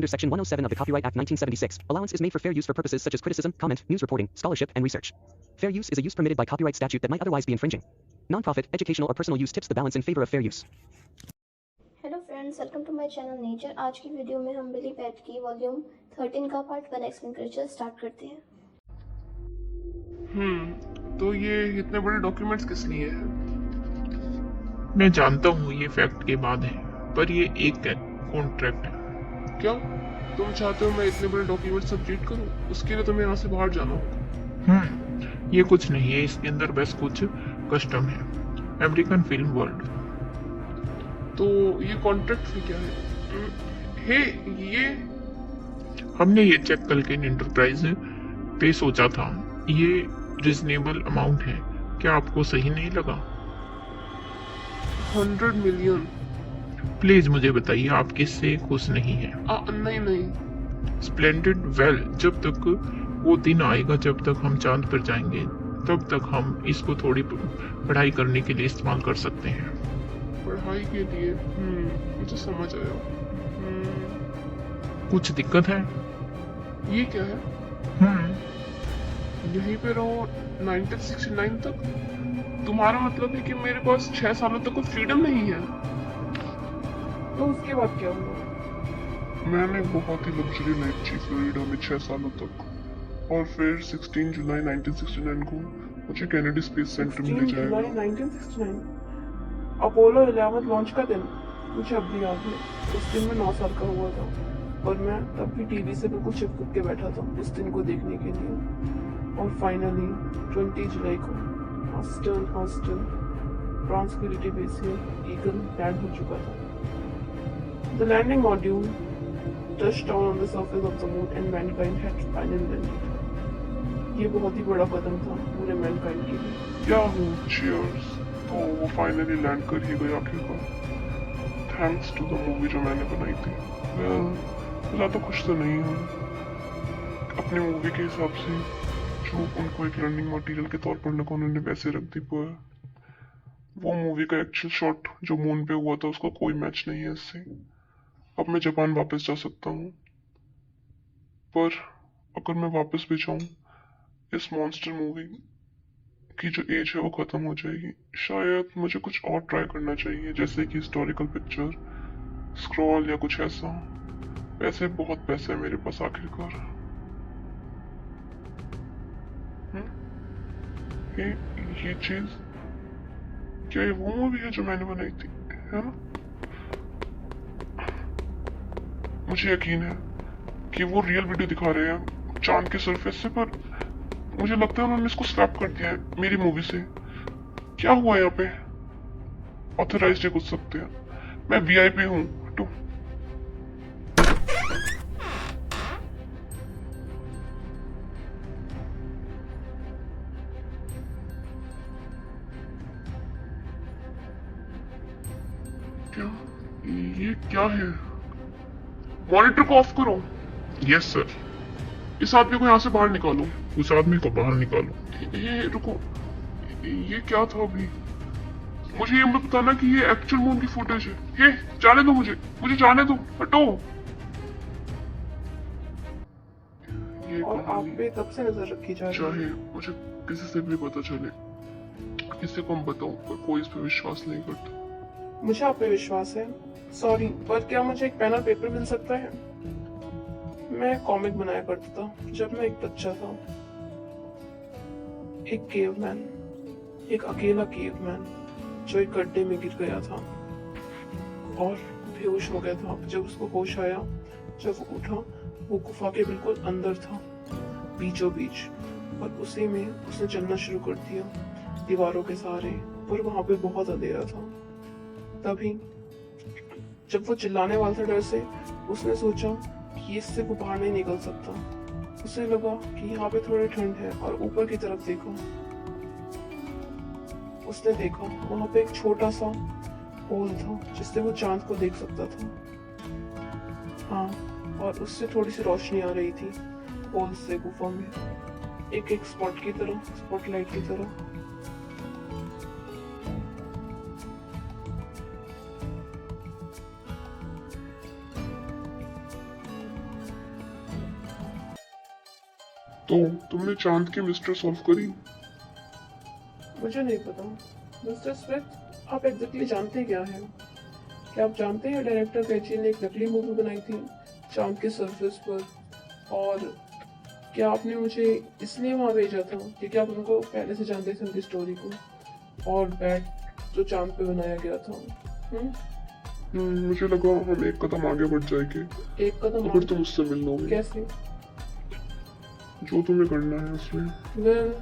under Section 107 of the Copyright Act 1976, allowance is made for fair use for purposes such as criticism, comment, news reporting, scholarship, and research. Fair use is a use permitted by copyright statute that might otherwise be infringing. Non-profit, educational or personal use tips the balance in favor of fair use. Hello friends, welcome to my channel nature. आज की video में हम बिली bat की volume 13 का part 1 explain कर start करते हैं। तो ये इतने बड़े डॉक्यूमेंट्स किस लिए हैं? मैं जानता हूँ ये फैक्ट के बाद है, पर ये एक कॉन्ट्रैक्ट है। क्या तुम चाहते हो मैं इतने बड़े डॉक्यूमेंट्स सब रीड करूं? उसके लिए तुम्हें यहाँ से बाहर जाना होगा। ये कुछ नहीं है, इसके अंदर बस कुछ कस्टम है। American film world. तो ये कॉन्ट्रैक्ट फिर क्या है? हे ये हमने ये चेक कल के एंटरप्राइज पे सोचा था, ये रिजनेबल अमाउंट है। क्या आपको सही नहीं लगा? 100 मिलियन। प्लीज मुझे बताइए, आप किससे खुश नहीं है? नहीं। स्प्लेंडेड। वेल, जब तक वो दिन आएगा जब तक हम चांद पर जाएंगे, तब तक हम इसको थोड़ी पढ़ाई करने के लिए इस्तेमाल कर सकते हैं। पढ़ाई के लिए? मुझे समझ आया। कुछ दिक्कत है? ये क्या है? यहीं पे रहो 1969 तक? तुम्हारा मतलब है कि मेरे पास 6 सालों तक कोई फ्रीडम नहीं है? तो उसके बाद क्या हुआ? मैंने बहुत ही लग्जरी लाइफ जी फ्लोरिडा में 6 सालों तक, और फिर 16 जुलाई 1969 को मुझे केनेडी स्पेस सेंटर में ले 16 जाएगा। जुलाई 1969 अपोलो 11 लॉन्च का दिन मुझे अब भी याद है। उस दिन मैं 9 साल का हुआ था और मैं तब भी टीवी से बिल्कुल चिपक के बैठा था उस दिन को देखने के लिए। और फाइनली 20 जुलाई को हॉस्टन ट्रांसक्विलिटी बेस से ईगल लैंड हो चुका था। The landing module touched down on the surface of the moon and mankind had finally landed. ये बहुत ही बड़ा कदम था पूरे मैनकाइंड के लिए। क्या हो, चीयर्स। तो वो फाइनली लैंड कर ही गया आखिरकार, थैंक्स टू द मूवी जो मैंने बनाई थी। वेल, ज़्यादा खुश तो नहीं हूँ अपनी मूवी के हिसाब से, जो उनको एक लर्निंग मटेरियल के तौर पर उन्होंने वैसे रख दी, पर वो मूवी का एक्चुअल शॉट जो मून पे हुआ था उसका कोई मैच नहीं है इससे। अब मैं जापान वापस जा सकता हूँ, पर अगर मैं वापस भी जाऊँ, इस मॉन्स्टर मूवी की जो एज है वो खत्म हो जाएगी। शायद मुझे कुछ और ट्राई करना चाहिए, जैसे कि हिस्टोरिकल पिक्चर, स्क्रॉल या कुछ ऐसा। वैसे बहुत पैसे है मेरे पास आखिरकार। ये चीज क्या ये वो मूवी है जो मैंने बनाई थी, है ना? मुझे यकीन है कि वो रियल वीडियो दिखा रहे हैं चांद के सरफेस से, पर मुझे लगता है उन्होंने इसको स्क्रैप कर दिया है मेरी मूवी से। क्या हुआ यहाँ पे? ऑथराइज्ड घुस सकते हैं, मैं वीआईपी हूँ। तो क्या ये क्या है? मॉनिटर को ऑफ करो। Yes sir. इस आदमी को यहाँ से बाहर निकालो। उस आदमी को बाहर निकालो। ये रुको, ये क्या था अभी? मुझे ये मत बताना कि ये एक्चुअल मून की फुटेज है। ये जाने दो, मुझे जाने दो, हटो। ये और आप पे तब से नजर रखी जा रही है। चाहे मुझे किसी से भी पता चले, किसी को हम बताऊं, पर कोई इस पे विश्वास नहीं करता। मुझे आप पे विश्वास है। सॉरी, पर क्या मुझे एक पेन और पेपर मिल सकता है? मैं कॉमिक बनाया करता था जब मैं एक बच्चा था। एक केवमैन, एक अकेला केवमैन जो एक गड्ढे में गिर गया था और बेहोश हो गया था। जब उसको होश आया, जब वो उठा, वो गुफा के बिल्कुल अंदर था, बीचों बीच, और उसी में उसने चलना शुरू कर दिया दीवारों के सहारे, पर वहां पे बहुत अंधेरा था। तभी जब वो चिल्लाने वाला था डर से, उसने सोचा कि इससे वो बाहर नहीं निकल सकता। उसे लगा कि यहाँ पे थोड़ी ठंड है और ऊपर की तरफ देखा। उसने देखा वहां पे एक छोटा सा होल था जिससे वो चांद को देख सकता था। हाँ, और उससे थोड़ी सी रोशनी आ रही थी होल से गुफा में, एक स्पॉट की तरह, स्पॉटलाइट की तरह। तो तुमने चांद की मिस्ट्री सॉल्व करी? मुझे नहीं पता। मिस्टर स्मिथ, आप एग्जैक्टली जानते क्या हैं? क्या आप जानते हैं डायरेक्टर कैची ने एक नकली मूवी बनाई थी चांद के सरफेस पर? और क्या आपने मुझे इसलिए वहाँ भेजा था क्योंकि आप उनको पहले से जानते थे उनकी स्टोरी को और बैट जो चांद पे बनाया गया था? मुझे लगा हम एक कदम आगे बढ़ जाएंगे एक कदम अगर तुम उससे मिल लोगे। कैसे? जो तुम्हें करना है उसमें। वेल,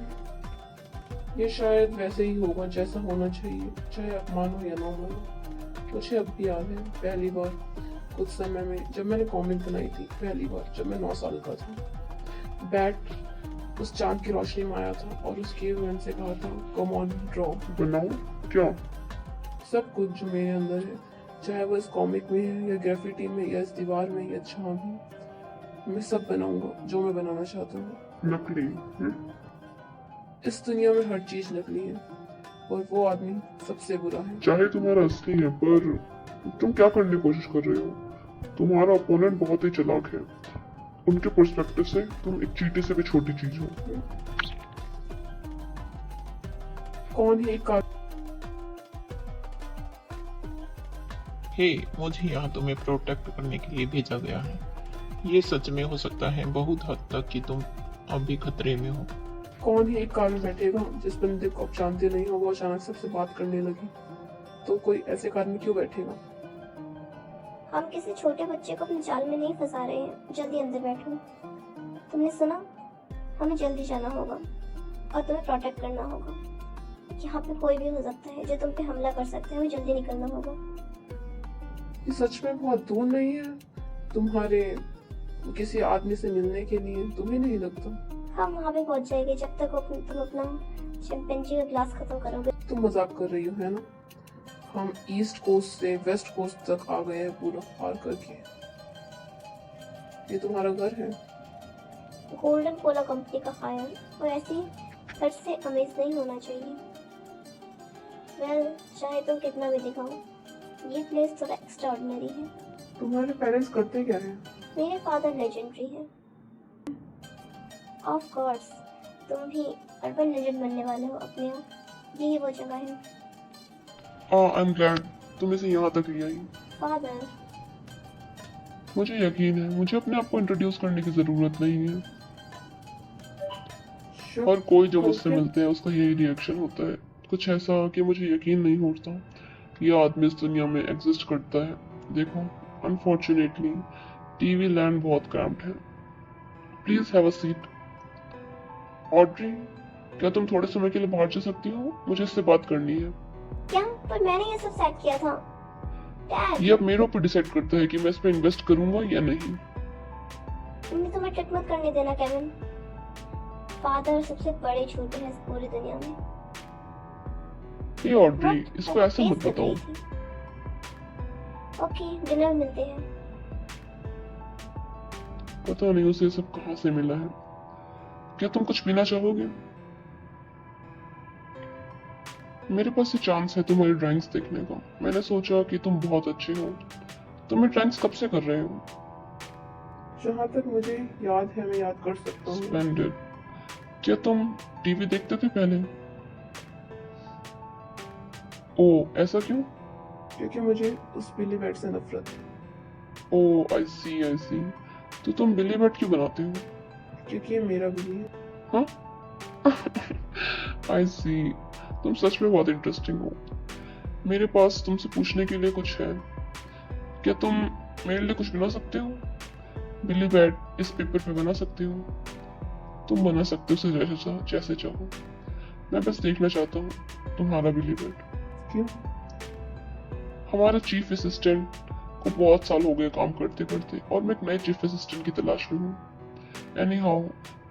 ये शायद वैसे ही होगा जैसा होना चाहिए, चाहे आप मानो या ना मानो। मुझे अब भी याद है पहली बार कुछ समय में जब मैंने कॉमिक बनाई थी, पहली बार जब मैं 9 साल का था। बैट उस चांद की रोशनी में आया था और उस केवमैन से कहा था, कम ऑन ड्रॉ। बनाओ क्या? सब कुछ जो मेरे अंदर है, चाहे वो इस कॉमिक में है या ग्राफिटी में या इस दीवार में या छाव में, मैं सब बनाऊंगा जो मैं बनाना चाहता हूँ। नकली? इस दुनिया में हर चीज नकली है और वो आदमी सबसे बुरा है। चाहे तुम्हारा असली है, पर तुम क्या करने की कोशिश कर रहे हो? तुम्हारा ओपोनेंट बहुत ही चालाक है। उनके पर्सपेक्टिव से तुम एक चींटी से भी छोटी चीज हो। कौन है का? हे, मुझे यहाँ तुम्हें प्रोटेक्ट करने के लिए भेजा गया है। ये सच में हो सकता है बहुत हद तक कि तुम अभी खतरे में हो। कौन है एक कार में बैठेगा जिस बंदे को आप जानते नहीं हो वो अचानक सबसे बात करने लगी? तो कोई ऐसे कार में क्यों बैठेगा? हम किसी छोटे बच्चे को अपने जाल में नहीं फंसा रहे हैं। जल्दी अंदर बैठो। तुमने सुना? हमें जल्दी जाना होगा और तुम्हें प्रोटेक्ट करना होगा। यहाँ पे कोई भी हो सकता है जो तुम पे हमला कर सकता है। हमें जल्दी निकलना होगा। ये सच में बहुत दूर नहीं है तुम्हारे किसी आदमी से मिलने के लिए? तुम्हें नहीं लगता? हम वहाँ पे पहुँच जाएंगे जब तक तुम अपना चिंपैंजी का ग्लास खत्म करोगे। तुम मजाक कर रही हो है ना? हम ईस्ट कोस्ट से वेस्ट कोस्ट तक आ गए हैं पूरा पार करके। ये तुम्हारा घर है? गोल्डन पोला कंपनी का फायर और ऐसी फट से अमेज नहीं होना चाहिए। वेल, चाहे तुम कितना भी दिखाओ, ये प्लेस थोड़ा एक्स्ट्राऑर्डिनरी है। तुम्हारे पेरेंट्स करते क्या है? मेरे फादर लेजेंडरी है। ऑफ कोर्स, तुम भी अर्बन लेजेंड बनने वाले हो अपने आप। यही वो जगह है। आई एम ग्लैड तुम इसे यहाँ तक ले आई। फादर, मुझे यकीन है मुझे अपने आप को इंट्रोड्यूस करने की जरूरत नहीं है। और कोई जो मुझसे मिलते हैं उसका यही रिएक्शन होता है, कुछ ऐसा कि मुझे यकीन नहीं होता ये आदमी इस दुनिया में एग्जिस्ट करता है। देखो, अनफॉर्चुनेटली टीवी लैंड बहुत क्रैम्प्ड है। Please have a seat. Audrey, क्या तुम थोड़े समय के लिए बाहर जा सकती हो? मुझे इससे बात करनी है। क्या? पर मैंने ये सब सेट किया था। डैड, ये अब मेरे ऊपर डिसाइड करता है कि मैं इस पे इन्वेस्ट करूंगा या नहीं। तुमने तुम्हें ट्रिक मत करने देना केविन। फादर सबसे बड़े झूठे हैं इस पूरी दुनिया में। ये ऑड्री, इसको ऐसे मत बताओ। ओके, डिनर में मिलते हैं। पता नहीं उसे ये सब कहाँ से मिला है। क्या तुम कुछ पीना चाहोगे? मेरे पास ये चांस है तुम्हारी ड्राइंग्स देखने का। मैंने सोचा कि तुम बहुत अच्छे हो। तुम ये ड्राइंग्स कब से कर रहे हो? जहाँ तक मुझे याद है मैं याद कर सकता हूँ। स्प्लेंडेड। क्या तुम टीवी देखते थे पहले? ओह, ऐसा क्यों? क्योंकि मुझे उस बिली बैट से नफरत है। ओह, आई सी आई सी। तो तुम बिली बैट क्यों बनाते हो? क्योंकि ये मेरा बिली है। हाँ? आई सी। तुम सच में बहुत इंटरेस्टिंग हो। मेरे पास तुमसे पूछने के लिए कुछ है। क्या तुम मेरे लिए कुछ बना सकते हो? बिली बैट इस पेपर पे बना सकते हो? तुम बना सकते हो उसे जैसे चाहो। मैं बस देखना चाहता हूँ तुम्हारा बिली बैट। क्यों? हमारा चीफ असिस्टेंट को बहुत साल हो गए काम करते करते और मैं एक नए चीफ असिस्टेंट की तलाश में हूँ। एनी हाउ,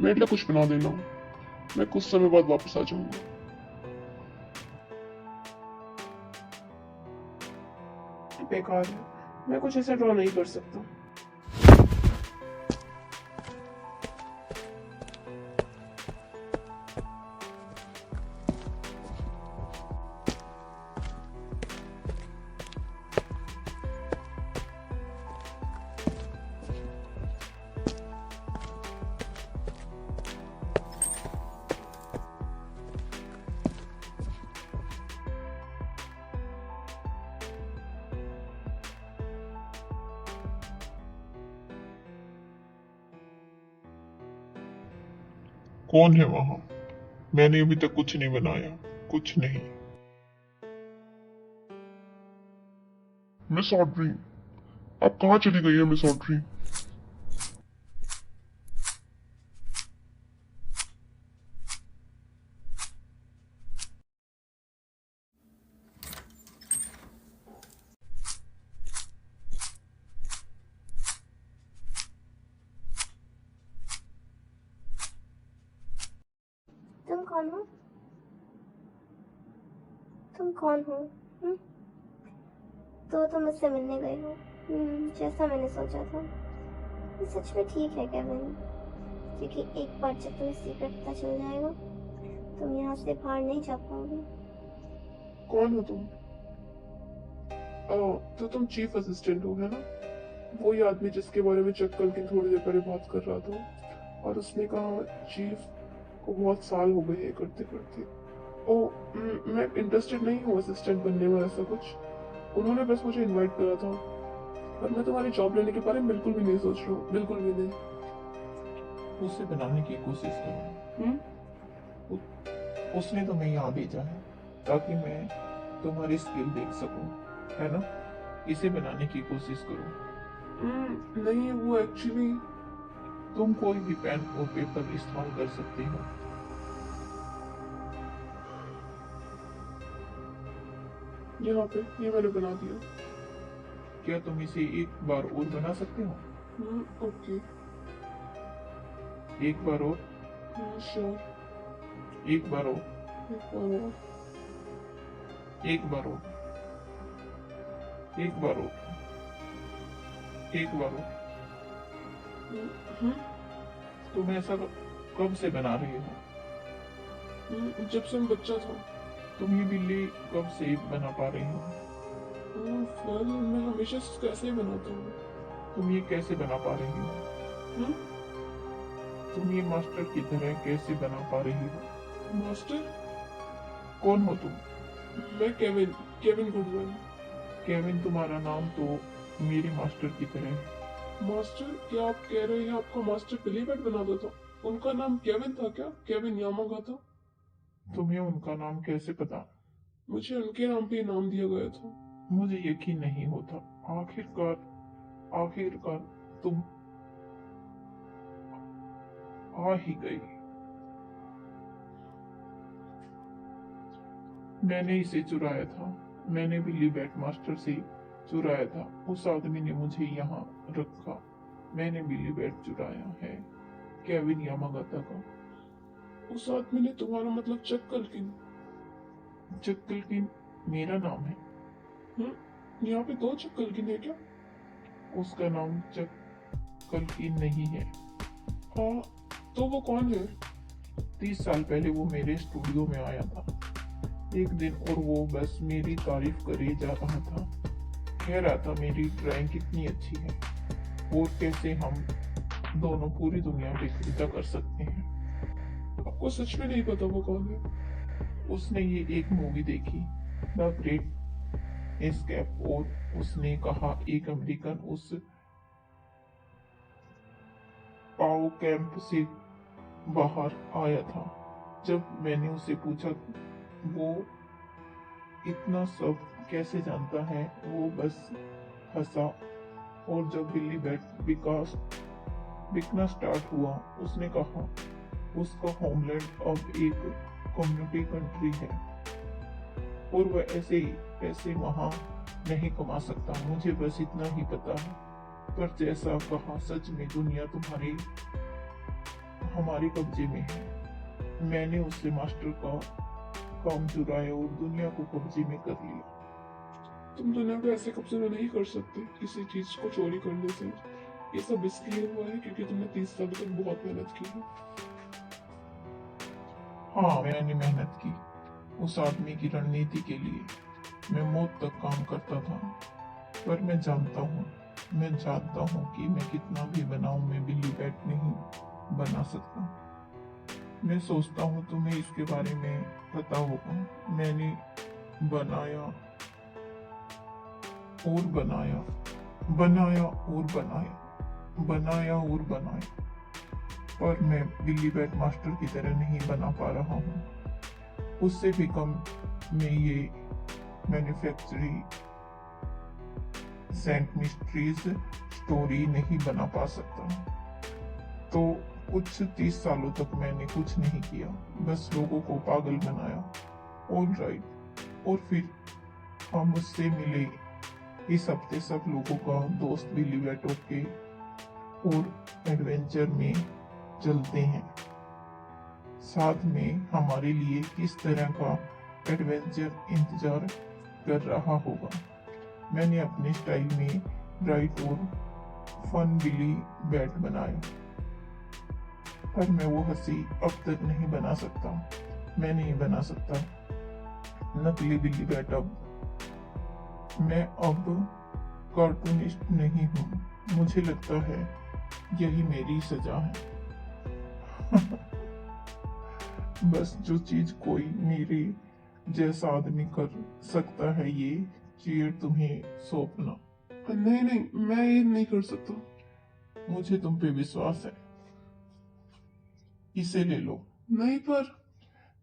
मेरे लिए कुछ बना देना। मैं कुछ समय बाद वापस आ जाऊंगा। बेकार है, मैं कुछ ऐसा ड्रॉ नहीं कर सकता। कौन है वहां? मैंने अभी तक कुछ नहीं बनाया, कुछ नहीं। मिस ऑड्री, आप कहाँ चली गई है मिस ऑड्री? तुम कौन हो? तुम कौन हो? हम्म? तो तुम मुझसे मिलने गए हो। जैसा मैंने सोचा था। ये सच में ठीक है केविन, क्योंकि एक बार जब तुम्हें सीक्रेट पता चल जाएगा तुम यहाँ से बाहर नहीं जा पाओगे। कौन हो तुम? तो तुम चीफ असिस्टेंट हो, है ना? वही आदमी जिसके बारे में चक कल की थोड़ी देर पहले बात कर रहा था, और उसने कहा चीफ को बहुत साल हो गए करते करते। मैं इंटरेस्टेड नहीं हूँ असिस्टेंट बनने में, ऐसा कुछ। उन्होंने बस मुझे इनवाइट करा था, और मैं तुम्हारी जॉब लेने के बारे में बिल्कुल भी नहीं सोच रहा हूँ, बिल्कुल भी नहीं। उसे बनाने की कोशिश करो। उसने तुम्हें यहाँ भेजा है ताकि मैं तुम्हारी स्किल देख सकूं, है ना? इसे बनाने की कोशिश करो। नहीं, वो एक्चुअली तुम कोई भी पेन और पेपर इस्तेमाल कर सकते हो। यहाँ पे ये मैंने बना दिया। क्या तुम इसे एक बार और बना सकते हो? ओके। एक बार और, श्योर। एक बार और, एक बार और। एक बार और, एक बार और, एक बार और। तुम ऐसा कब से बना रहे हो? जब से मैं बच्चा था। तुम ये बिल्ली कब से बना पा रही हो? मैं हमेशा से कैसे ही बनाता हूँ। तुम ये कैसे बना पा रही हो? तुम ये मास्टर की तरह कैसे बना पा रही हो? मास्टर? कौन हो तुम? मैं केविन, केविन गुडमैन। केविन तुम्हारा नाम तो मेरे मास्टर की तरह है। मास्टर? क्या आप कह रहे हैं आपका मास्टर पिलीबेट बनाता था? उनका नाम केविन था क्या? Kevin Yamagata? तुम्हें उनका नाम कैसे पता? मुझे उनके नाम पे नाम दिया गया था। मुझे यकीन नहीं होता। आखिरकार तुम आ ही गई। मैंने इसे चुराया था। मैंने बिल्ली बैट मास्टर से चुराया था। उस आदमी ने मुझे यहाँ रखा। मैंने बिल्ली बैट चुराया है केविन यामागाता का। उस आदमी ने तुम्हारा मतलब चक कल्किन? चक कल्किन मेरा नाम है। यहाँ पे 2 चक कल्किन है क्या? उसका नाम चक कल्किन नहीं है। हाँ, तो वो कौन है? 30 साल पहले वो मेरे स्टूडियो में आया था एक दिन, और वो बस मेरी तारीफ करे जा रहा था। कह रहा था मेरी ड्राइंग कितनी अच्छी है और कैसे हम दोनों पूरी दुनिया पे कविता कर सकते हैं। आपको सच में नहीं पता वो कौन है? उसने ये एक मूवी देखी, द ग्रेट एस्केप, और उसने कहा एक अमेरिकन उस पाओ कैंप से बाहर आया था। जब मैंने उससे पूछा वो इतना सब कैसे जानता है, वो बस हंसा। और जब बिल्ली बैट बिकना स्टार्ट हुआ, उसने कहा उसका होमलैंड अब एक कम्युनिटी कंट्री है और वह ऐसे ही पैसे वहां नहीं कमा सकता। मुझे बस इतना ही पता है, पर जैसा कहा सच में दुनिया हमारे कब्जे में है। मैंने उससे मास्टर का काम चुराया और दुनिया को कब्जे में कर लिया। तुम दुनिया को ऐसे कब्जे में नहीं कर सकते किसी चीज को चोरी करने से। ये सब इसलिए हुआ है क्योंकि तुमने 30 साल तक बहुत मेहनत की है। हाँ, मैंने मेहनत की उस आदमी की रणनीति के लिए। मैं मौत तक काम करता था, पर मैं जानता हूँ कि मैं कितना भी बनाऊं, मैं बिल्ली बैट नहीं बना सकता। मैं सोचता हूँ तुम्हें इसके बारे में पता होगा। मैंने बनाया और बनाया, बनाया और बनाया, बनाया और बनाया, पर मैं बिल्ली बैट मास्टर की तरह नहीं बना पा रहा हूँ। उससे भी कम में ये मैन्युफैक्चरिंग सेंट मिस्ट्रीज स्टोरी नहीं बना पा सकता। तो कुछ 30 सालों तक मैंने कुछ नहीं किया, बस लोगों को पागल बनाया। All right. और फिर हम मुझसे मिले। इस हफ्ते सब लोगों का दोस्त बिल्ली बैट ओके और एडवेंचर में चलते हैं। साथ में हमारे लिए किस तरह का एडवेंचर इंतजार कर रहा होगा। मैंने अपने स्टाइल में ब्राइट और फन बिल्ली बैट बनाया, पर मैं वो हंसी अब तक नहीं बना सकता। मैं नहीं बना सकता नकली बिल्ली बैट। अब मैं अब कार्टूनिस्ट नहीं हूँ। मुझे लगता है यही मेरी सजा है। बस जो चीज कोई मेरे जैसा आदमी कर सकता है, ये चीयर तुम्हें सौंपना। नहीं नहीं, मैं ये नहीं कर सकता। मुझे तुम पे विश्वास है। इसे ले लो। नहीं, पर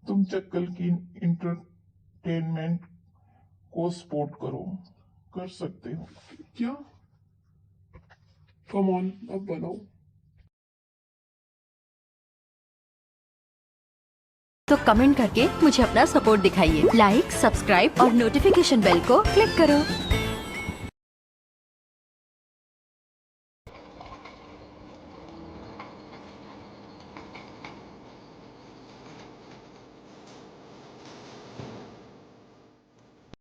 तुम चक्कल की इंटरटेनमेंट को सपोर्ट करो। कर सकते हो। क्या? कम ऑन, अब बनाओ। तो कमेंट करके मुझे अपना सपोर्ट दिखाइए। लाइक, सब्सक्राइब और नोटिफिकेशन बेल को क्लिक करो।